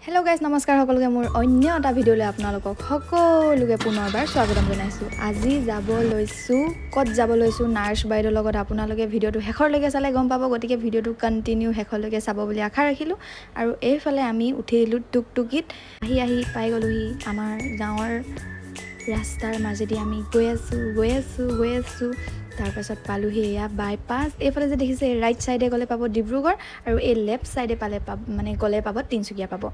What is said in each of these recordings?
Hello guys नमस्कार সকলোকে মোৰ অন্য এটা ভিডিঅ'লৈ আপোনালোকক সকলোকে পুনৰবাৰ স্বাগতম জনাইছোঁ। আজি যাব লৈছোঁ ক'ত যাব লৈছোঁ নাৰ্ছ বাইদেউৰ লগত আপোনালোকে ভিডিঅ'টো শেষলৈকে চালে গম পাব, গতিকে ভিডিঅ'টো কণ্টিনিউ শেষলৈকে চাব বুলি আশা ৰাখিলোঁ। আৰু এইফালে আমি উঠি দিলোঁ টুকটুকিত, আহি পাই গ'লোহি আমাৰ গাঁৱৰ ৰাস্তাৰ মাজেদি আমি গৈ আছোঁ। তাৰপাছত পালোহি এয়া বাইপাছ। এইফালে যে দেখিছে ৰাইট ছাইডে গ'লে পাব ডিব্ৰুগড় আৰু এই লেফ্ট ছাইডে গ'লে পাব তিনিচুকীয়া পাব।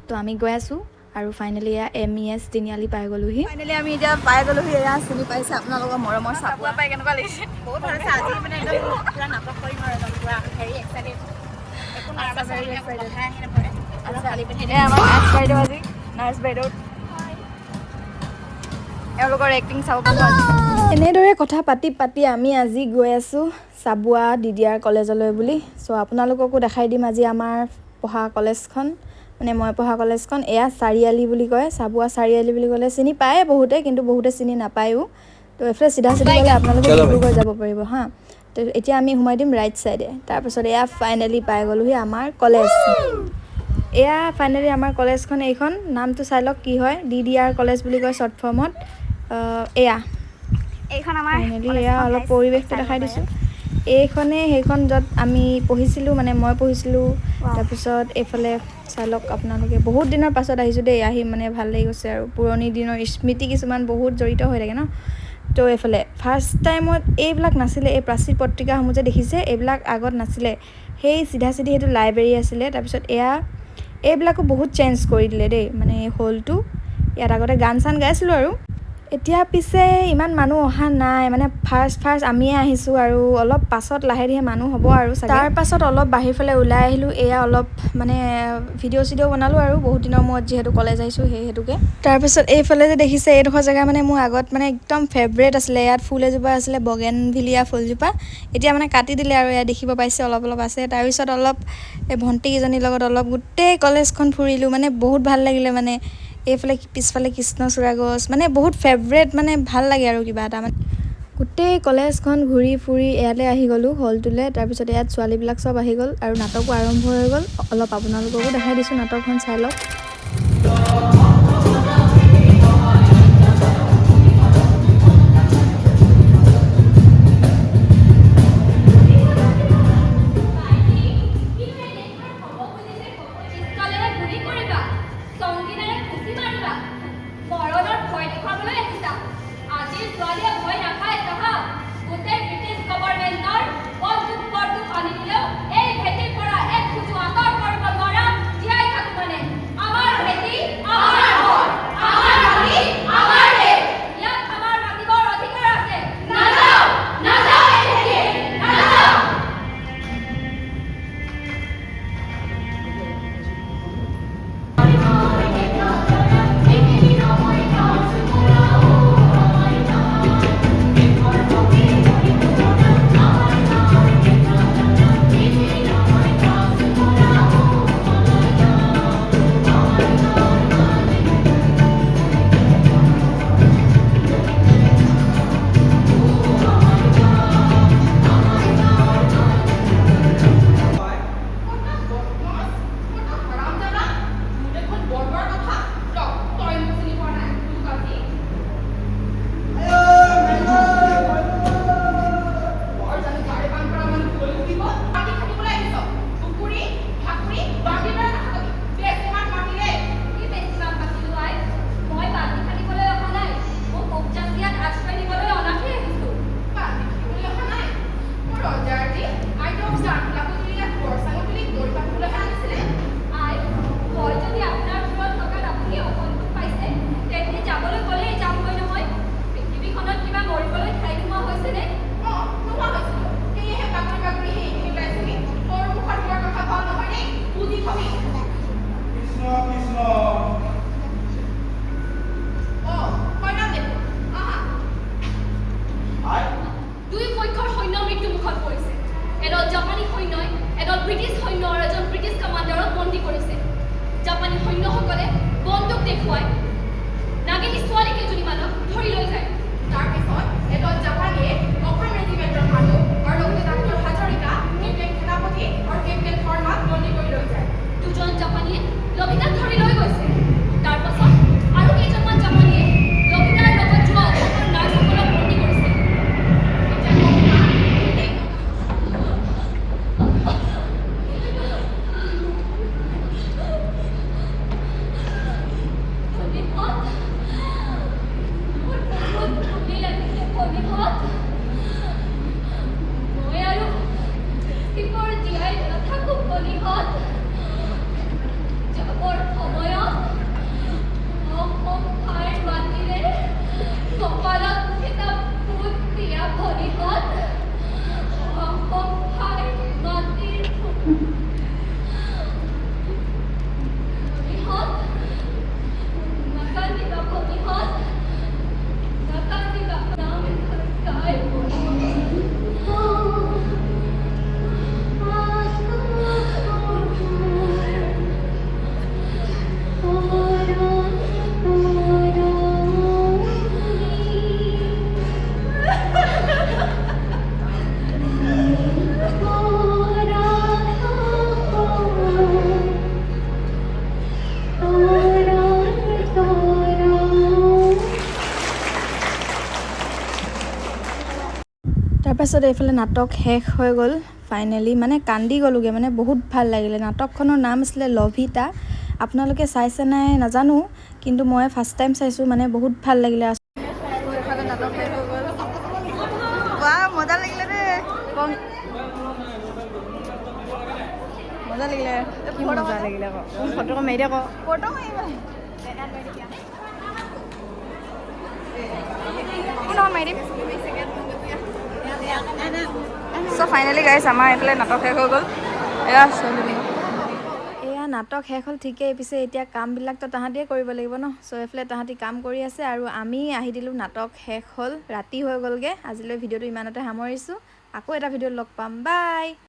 তো আমি গৈ আছোঁ আৰু ফাইনেলি এয়া MES তিনিআলি পাই গ'লোহি। ফাইনেলি আমি এতিয়া পাই গ'লোহি, এয়া চিনি পাইছে আপোনালোকৰ মৰমৰ চাপুৱা পাই কেনেকুৱা লাগিছে? বহুত ভাল হৈছে। আজি মানে একদম পুৰা নাটক কৰিম আৰু একদম পুৰা হেৰি এক্সাইটেড। একো নাৰ্ভাছ হেৰি এক্সাইটেড কথাই আহি নপৰে। আৰু খালি পিন্ধি এয়া আমাৰ নাৰ্ছ বাইদেউ, আজি নাৰ্ছ বাইদেউ এওঁলোকৰ এক্টিং চাব পাব আজি। এনেদৰে কথা পাতি আমি আজি গৈ আছোঁ চাবুৱা DDR কলেজলৈ বুলি। আপোনালোককো দেখাই দিম আজি আমাৰ পঢ়া কলেজখন, মানে মই পঢ়া কলেজখন। এয়া চাৰিআলি বুলি কয়, চাবুৱা চাৰিআলি বুলি ক'লে চিনি পায় বহুতে, কিন্তু বহুতে চিনি নাপায়ো। তো এইফালে চিধা গ'লে আপোনালোকে ডিব্ৰুগড় যাব পাৰিব হা। তো এতিয়া আমি সোমাই দিম ৰাইট ছাইডে। তাৰপাছত এয়া ফাইনেলি পাই গ'লোহি আমাৰ কলেজ। এয়া ফাইনেলি আমাৰ কলেজখন, এইখন নামটো চাই লওক কি হয়, DDR কলেজ বুলি কয় শ্বৰ্ট ফৰ্মত। এয়া এইখন আমাৰ ফাইনেলি এয়া অলপ পৰিৱেশটো দেখাই দিছোঁ। এইখনে সেইখন য'ত আমি পঢ়িছিলোঁ, মানে মই পঢ়িছিলোঁ। তাৰপিছত এইফালে চাই লওক আপোনালোকে, বহুত দিনৰ পাছত আহিছোঁ দেই, আহি মানে ভাল লাগি গৈছে আৰু পুৰণি দিনৰ স্মৃতি কিছুমান বহুত জড়িত হৈ থাকে ন। তো এইফালে ফাৰ্ষ্ট টাইমত এইবিলাক নাছিলে, এই প্ৰাচীৰ পত্ৰিকাসমূহ যে দেখিছে এইবিলাক আগত নাছিলে। সেই চিধা সেইটো লাইব্ৰেৰী আছিলে। তাৰপিছত এইবিলাকো বহুত চেঞ্জ কৰি দিলে দেই, মানে এই হলটো। ইয়াত আগতে গান চান গাইছিলোঁ আৰু এতিয়া পিছে ইমান মানুহ অহা নাই, মানে ফাৰ্ষ্ট আমিয়ে আহিছোঁ আৰু অলপ পাছত লাহে ধীৰে মানুহ হ'ব আৰু তাৰ পাছত অলপ বাহিৰ ফালে ওলাই আহিলোঁ। এয়া অলপ মানে ভিডিঅ' বনালোঁ আৰু বহুত দিনৰ মূৰত যিহেতু কলেজ আহিছোঁ সেইটোকে। তাৰপিছত এইফালে যে দেখিছে এইডোখৰ জেগা মানে মোৰ আগত মানে একদম ফেভৰেট আছিলে। ইয়াত ফুল এজোপা আছিলে, বগেনভিলিয়া ফুলজোপা। এতিয়া মানে কাটি দিলে আৰু এয়া দেখিব পাইছে অলপ আছে। তাৰপিছত অলপ এই ভণ্টিকেইজনীৰ লগত অলপ গোটেই কলেজখন ফুৰিলোঁ, মানে বহুত ভাল লাগিলে। মানে এইফালে পিছফালে কৃষ্ণচূড়া গছ, মানে বহুত ফেভৰেট, মানে ভাল লাগে আৰু কিবা এটা। মানে গোটেই কলেজখন ঘূৰি ফুৰি ইয়ালৈ আহি গ'লোঁ হলটোলৈ। তাৰপিছত ইয়াত ছোৱালীবিলাক চব আহি গ'ল আৰু নাটকো আৰম্ভ হৈ গ'ল। অলপ আপোনালোককো দেখাই দিছোঁ, নাটকখন চাই লওক। জাপানী সৈন্যই এডল ব্ৰিটিছ সৈন্য আৰু এজন ব্ৰিটিছ কামাণ্ডাৰক বন্দী কৰিছে। জাপানী সৈন্যসকলে বন্দুক দেখুৱাই নাগিনী ছোৱালী কেইজনীমানক ধৰি লৈ যায়। তাৰপিছত এডল জাপানীয়ে অসম ৰেজিমেণ্টৰ মানুহ আৰু লগতে ডাক্তৰ হাজৰিকা, কেপ্টেইন সেনাপতি আৰু কেপ্টেইন শৰ্মাক বন্দী কৰি লৈ যায়। দুজন জাপানীয়ে লভিতাক ধৰি লৈ গৈছে। তাৰ পাছত আৰু কেইজনমান জাপানীয়ে লভিতাৰ লগত যোৱা অসমৰ নাৰ্ছসকলক বন্দী কৰিছে। এতিয়া লভিতা তাৰপাছত এইফালে নাটক শেষ হৈ গ'ল ফাইনেলি, মানে কান্দি গ'লোগৈ, মানে বহুত ভাল লাগিলে। নাটকখনৰ নাম আছিলে লভিতা। আপোনালোকে চাইছে নাই নাজানো, কিন্তু মই ফাৰ্ষ্ট টাইম চাইছোঁ, মানে বহুত ভাল লাগিলে। এইফালে নাটক শেষ হৈ গ'ল। ৱাহ মজা লাগিলে দেই। মজা লাগিলে। কি মজা লাগিলে আকৌ ফটো মাৰি দে আকৌ। ফটো মাৰিব মাৰি দিম। চ' ফাইনেলি গাইছ আমাৰ এইফালে নাটক শেষ হৈ গ'ল। এয়া নাটক শেষ হ'ল ঠিকেই, পিছে এতিয়া কামবিলাকতো তাহাঁতিয়ে কৰিব লাগিব ন। চ' এইফালে তাহাঁতি কাম কৰি আছে আৰু আমি আহি দিলোঁ। নাটক শেষ হ'ল, ৰাতি হৈ গ'লগৈ। আজিলৈ ভিডিঅ'টো ইমানতে সামৰিছোঁ। আকৌ এটা ভিডিঅ'ত লগ পাম, বাই।